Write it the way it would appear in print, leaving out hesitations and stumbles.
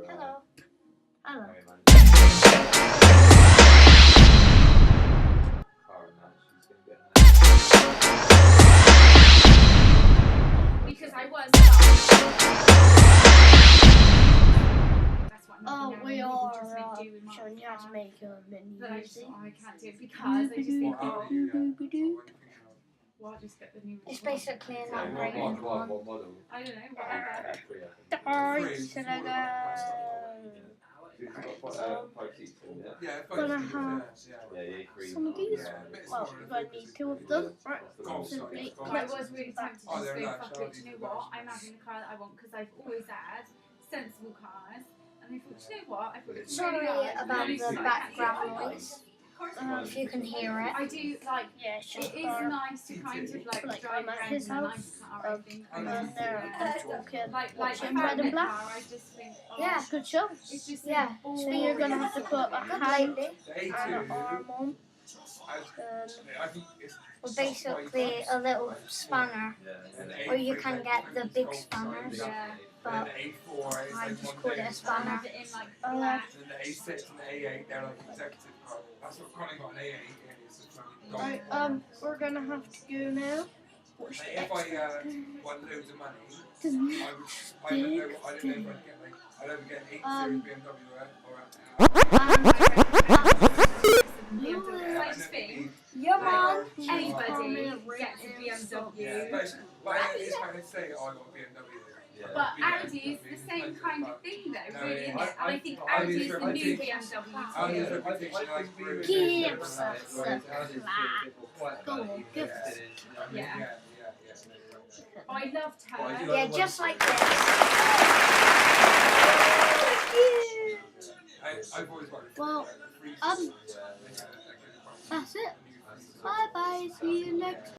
Hello. Hello. Because I was. That's what I'm Oh, not we gonna are just make do with my showing you how to make a mini But I just music. I can't do it because I just think, oh, well, I'll just get the new. It's basically an What upgraded one. model? I don't know, whatever. Alright, should I go? Gonna have some of these. Well, we're gonna need two of them. Right, simply I was really tempted to just go fuck it. Do you know what? I'm having the car that I want because I've always had sensible cars. And I thought, do you know what? I thought it's sorry really nice. about Really the nice. background noise. If you can hear it. I do like. Yeah, It is nice to kind of like drive I'm at around his in a house. nice car. I think. And they're talking, Like watching if I Red and had a Black. car, I just think, oh, Yeah, good show. it's just Yeah, all so you're gonna have to put a hand and an arm on. Or basically a little spanner, or you can get the big spanners, Yeah. but I just call it a spanner. Have it in like black. And the A6 and the A8, they're like executive cars. That's what Connie got an A8 is. Right, we're gonna have to go now. Watch the If I won loads of money, I don't know if I'd get like, I'd either get an 8 Series BMW I just think Your mom, anybody gets a BMW. But it's kind of say, oh, I got a BMW. But Audi is the same kind of thing though, really, isn't it? And I think Audi is the new BMW too. gives us a clap. Go on, give us. Yeah. I loved her. Yeah, just like this. I've always wanted Well, that's it. Bye bye. See you next.